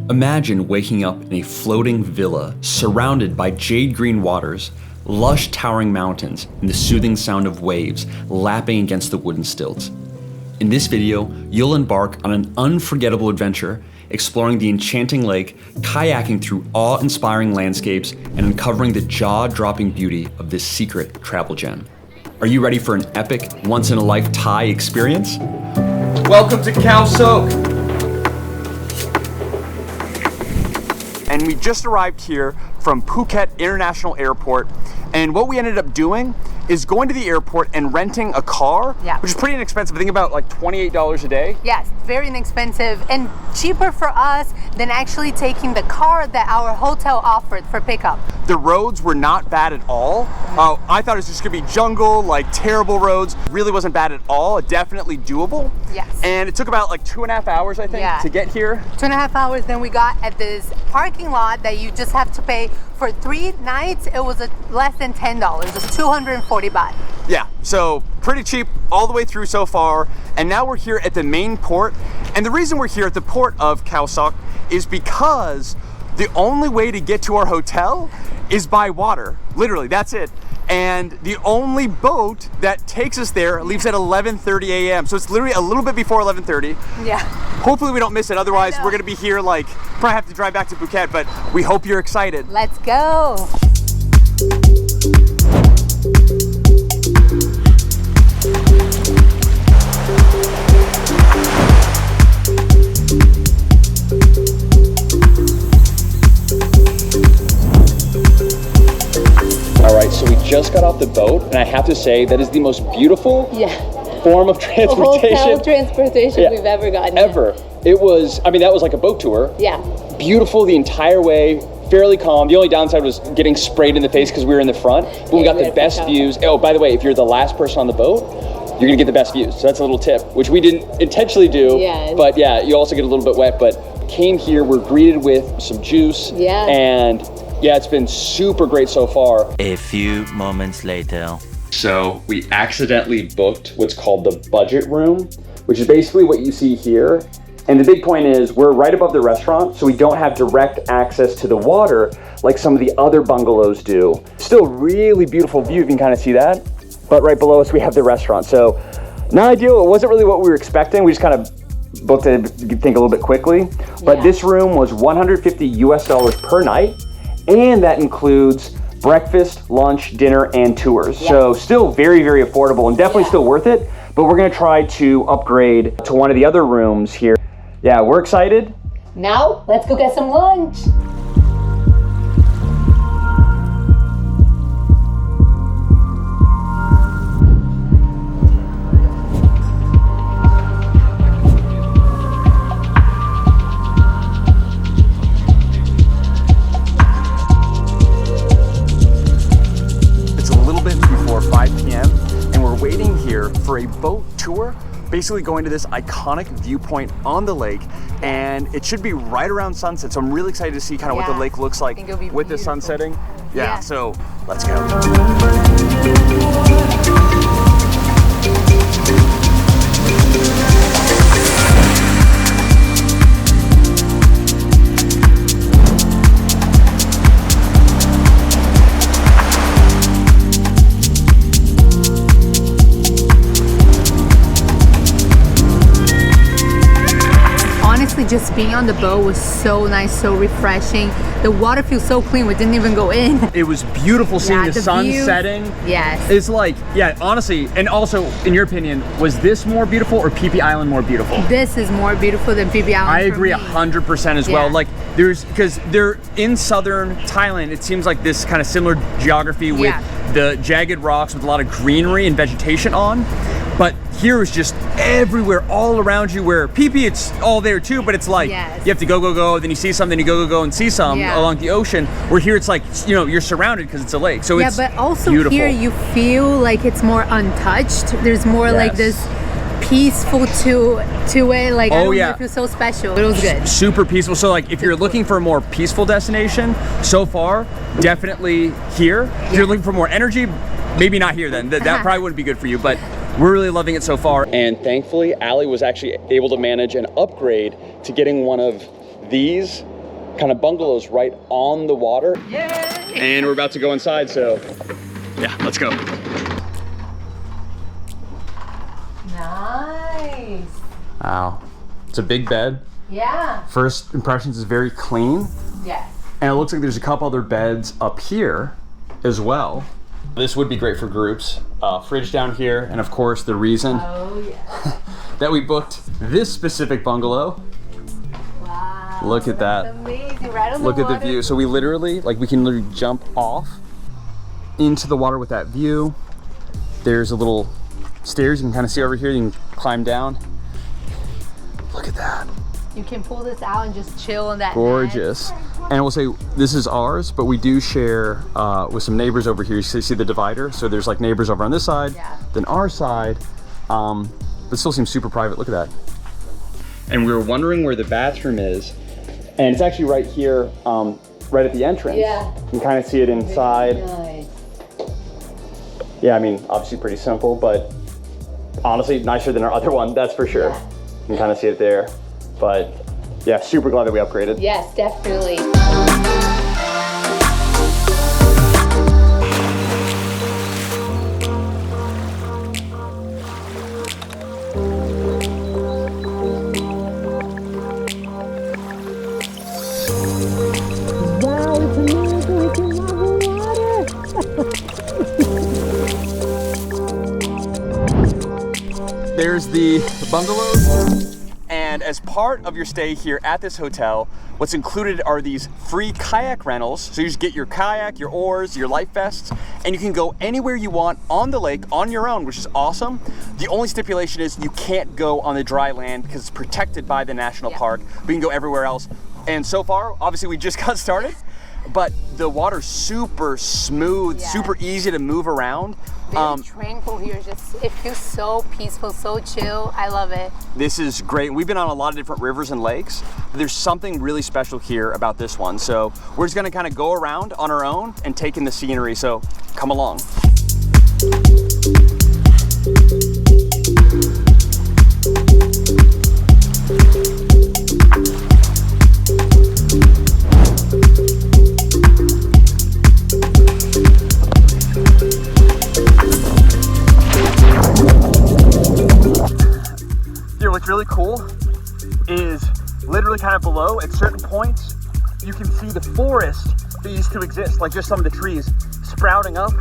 Imagine waking up in a floating villa surrounded by jade green waters, lush towering mountains, and the soothing sound of waves lapping against the wooden stilts. In this video, you'll embark on an unforgettable adventure, exploring the enchanting lake, kayaking through awe-inspiring landscapes, and uncovering the jaw-dropping beauty of this secret travel gem. Are you ready for an epic, once-in-a-life Thai experience? Welcome to Khao Sok! And we just arrived here from Phuket International Airport, and what we ended up doing is going to the airport and renting a car, which is pretty inexpensive. I think about like $28 a day. Yes, very inexpensive and cheaper for us than actually taking the car that our hotel offered for pickup. The roads were not bad at all. I thought it was just gonna be jungle, like terrible roads. Really wasn't bad at all, definitely doable. Yes. And it took about like 2.5 hours, I think, to get here. 2.5 hours, then we got at this parking lot that you just have to pay for 3 nights. It was less than $10, it was 240 baht. Yeah, so pretty cheap all the way through so far. And now we're here at the main port. And the reason we're here at the port of Khao Sok is because the only way to get to our hotel is by water. Literally, that's it. And the only boat that takes us there leaves at 11:30 a.m. So it's literally a little bit before 11:30. Yeah. Hopefully we don't miss it. Otherwise, we're gonna be here like, probably have to drive back to Phuket, but we hope you're excited. Let's go. All right, so we just got off the boat, and I have to say that is the most beautiful form of transportation. Hotel transportation we've ever gotten. Ever. It was, I mean, that was like a boat tour. Yeah. Beautiful the entire way, fairly calm. The only downside was getting sprayed in the face because we were in the front, but we got the best views. Oh, by the way, if you're the last person on the boat, you're gonna get the best views. So that's a little tip, which we didn't intentionally do, but yeah, you also get a little bit wet, but came here, we're greeted with some juice, and yeah, it's been super great so far. A few moments later. So we accidentally booked what's called the budget room, which is basically what you see here. And the big point is we're right above the restaurant, so we don't have direct access to the water like some of the other bungalows do. Still really beautiful view, if you can kind of see that. But right below us, we have the restaurant. So not ideal, it wasn't really what we were expecting. We just kind of booked it, think a little bit quickly. But this room was $150 US per night. And that includes breakfast, lunch, dinner, and tours. So still very, very affordable and definitely still worth it. But we're gonna try to upgrade to one of the other rooms here. Yeah, we're excited. Now, let's go get some lunch. For a boat tour, basically going to this iconic viewpoint on the lake, and it should be right around sunset. So I'm really excited to see kind of what the lake looks like with the sun setting. Yeah, so let's go. Just being on the boat was so nice, so refreshing. The water feels so clean, we didn't even go in. It was beautiful seeing the sun setting. Yes. It's like, honestly, and also, in your opinion, was this more beautiful or Phi Phi Island more beautiful? This is more beautiful than Phi Phi Island. I agree 100% as well. Like, because they're in southern Thailand, it seems like this kind of similar geography with the jagged rocks with a lot of greenery and vegetation on. But here is just everywhere, all around you, where Phi Phi, it's all there too, but it's like, you have to go, then you see something, you go and see some along the ocean. Where here it's like, you know, you're surrounded because it's a lake. So it's but also beautiful. Here you feel like it's more untouched. There's more like this peaceful to it, like I don't know, it feels so special. It was good. Super peaceful. So like if you're looking for a more peaceful destination, so far, definitely here. If you're looking for more energy, maybe not here then. That probably wouldn't be good for you, but we're really loving it so far. And thankfully, Allie was actually able to manage an upgrade to getting one of these kind of bungalows right on the water. Yay! And we're about to go inside, so yeah, let's go. Nice. Wow, it's a big bed. Yeah. First impressions is very clean. Yes. And it looks like there's a couple other beds up here as well. This would be great for groups. Fridge down here, and of course the reason that we booked this specific bungalow. Wow. Look at that. Amazing, right on the Look water. at the view. So we literally, like, we can literally jump off into the water with that view. There's a little stairs you can kind of see over here. You can climb down. Look at that. You can pull this out and just chill on that. Gorgeous. And we'll say this is ours, but we do share with some neighbors over here. You see the divider? So there's like neighbors over on this side, then our side, but still seems super private. Look at that. And we were wondering where the bathroom is, and it's actually right here, right at the entrance. Yeah. You can kind of see it inside. Nice. Yeah, I mean, obviously pretty simple, but honestly nicer than our other one, that's for sure. Yeah. You can kind of see it there. But yeah, super glad that we upgraded. Yes, definitely. Wow, it's amazing. We can love the water. There's the bungalows. And as part of your stay here at this hotel, what's included are these free kayak rentals. So you just get your kayak, your oars, your life vests, and you can go anywhere you want on the lake on your own, which is awesome. The only stipulation is you can't go on the dry land because it's protected by the national park. We can go everywhere else. And so far, obviously we just got started, but the water's super smooth, super easy to move around. Very tranquil here. Just it feels so peaceful, so chill. I love it. This is great. We've been on a lot of different rivers and lakes, but there's something really special here about this one. So we're just gonna kind of go around on our own and take in the scenery. So come along. What's really cool is literally kind of below at certain points, you can see the forest that used to exist, like just some of the trees sprouting up.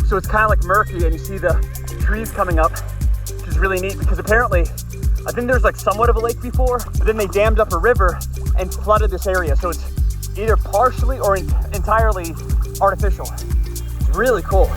So it's kind of like murky and you see the trees coming up, which is really neat because apparently, I think there's like somewhat of a lake before, but then they dammed up a river and flooded this area. So it's either partially or entirely artificial. It's really cool.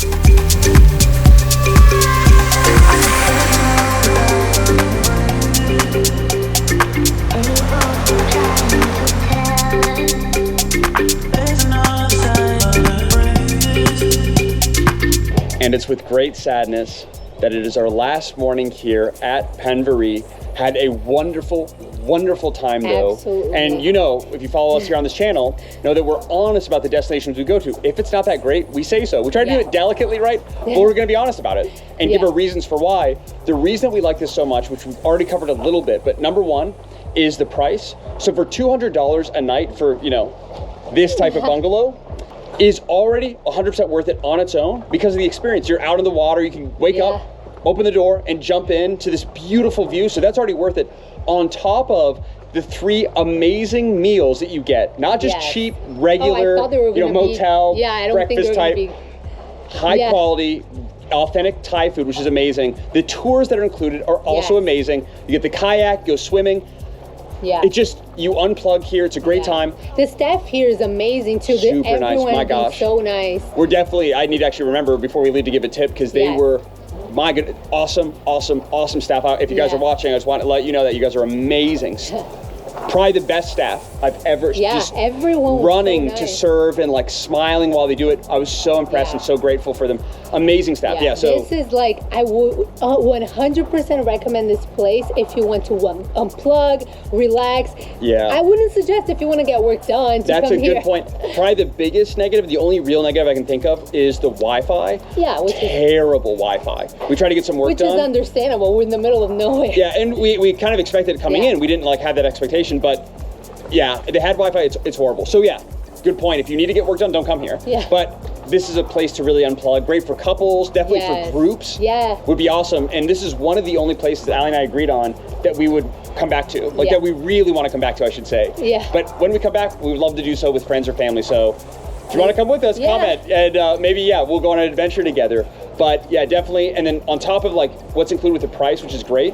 And it's with great sadness that it is our last morning here at Penvari. Had a wonderful, wonderful time though. Absolutely. And you know, if you follow us here on this channel, know that we're honest about the destinations we go to. If it's not that great, we say so. We try to do it delicately, right? But we're gonna be honest about it and give our reasons for why. The reason that we like this so much, which we've already covered a little bit, but number one is the price. So for $200 a night for, you know, this type of bungalow, is already 100% worth it on its own because of the experience. You're out in the water, you can wake up, open the door, and jump into this beautiful view. So that's already worth it. On top of the 3 amazing meals that you get, not just cheap, regular, motel, breakfast type, high quality, authentic Thai food, which is amazing. The tours that are included are also amazing. You get the kayak, go swimming. Yeah. It just, you unplug here, it's a great time. The staff here is amazing too. Super nice, my gosh. So nice. We're definitely, I need to actually remember before we leave to give a tip because they were, my good, awesome, awesome, awesome staff. If you guys are watching, I just want to let you know that you guys are amazing. Probably the best staff I've ever just everyone running so nice. to serve and like smiling while they do it. I was so impressed and so grateful for them. Amazing staff. So this is like, I would 100% recommend this place if you want to unplug, relax. I wouldn't suggest if you want to get work done. That's a good point. Probably the biggest negative, the only real negative I can think of is the Wi-Fi. Which terrible Wi-Fi. We try to get some work done. Which is understandable. We're in the middle of nowhere. Yeah, and we kind of expected it coming in. We didn't like have that expectation, but Yeah, they had Wi-Fi. It's horrible. So yeah, good point. If you need to get work done, don't come here. Yeah. But this is a place to really unplug. Great for couples, definitely for groups. Yeah. Would be awesome. And this is one of the only places that Allie and I agreed on that we would come back to. Like that we really want to come back to, I should say. Yeah. But when we come back, we would love to do so with friends or family. So if you want to come with us, comment. And maybe, we'll go on an adventure together. But yeah, definitely. And then on top of like what's included with the price, which is great,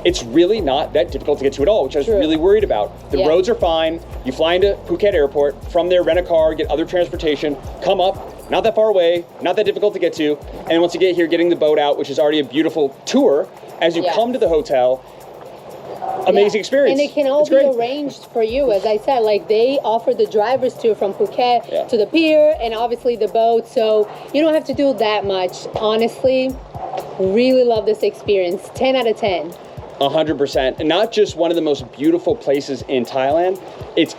it's really not that difficult to get to at all, which I was really worried about. The roads are fine. You fly into Phuket Airport, from there rent a car, get other transportation, come up, not that far away, not that difficult to get to. And once you get here, getting the boat out, which is already a beautiful tour, as you come to the hotel, amazing experience. And it can all be arranged for you, as I said. Like they offer the driver's tour from Phuket to the pier and obviously the boat, so you don't have to do that much. Honestly, really love this experience. 10 out of 10. 100%, and not just one of the most beautiful places in Thailand, it's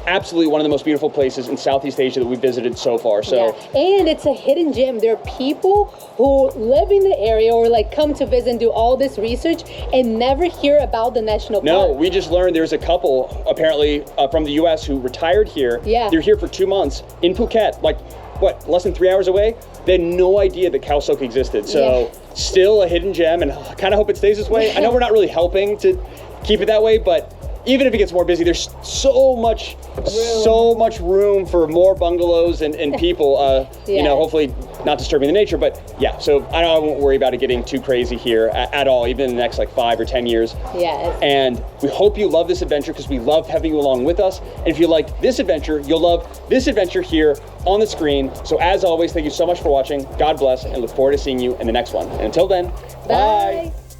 absolutely one of the most beautiful places in Southeast Asia that we've visited so far. So, and it's a hidden gem. There are people who live in the area or like come to visit and do all this research and never hear about the national park. No, we just learned there's a couple apparently from the US who retired here. Yeah. They're here for 2 months in Phuket, like what, less than 3 hours away? They had no idea that Khao Sok existed. So still a hidden gem, and I kind of hope it stays this way. I know we're not really helping to keep it that way, but even if it gets more busy, there's so much room for more bungalows and people, you know, hopefully not disturbing the nature, but yeah, so I won't worry about it getting too crazy here at all, even in the next like 5 or 10 years. Yes. And we hope you love this adventure because we love having you along with us. And if you like this adventure, you'll love this adventure here on the screen. So as always, thank you so much for watching. God bless, and look forward to seeing you in the next one. And until then, bye.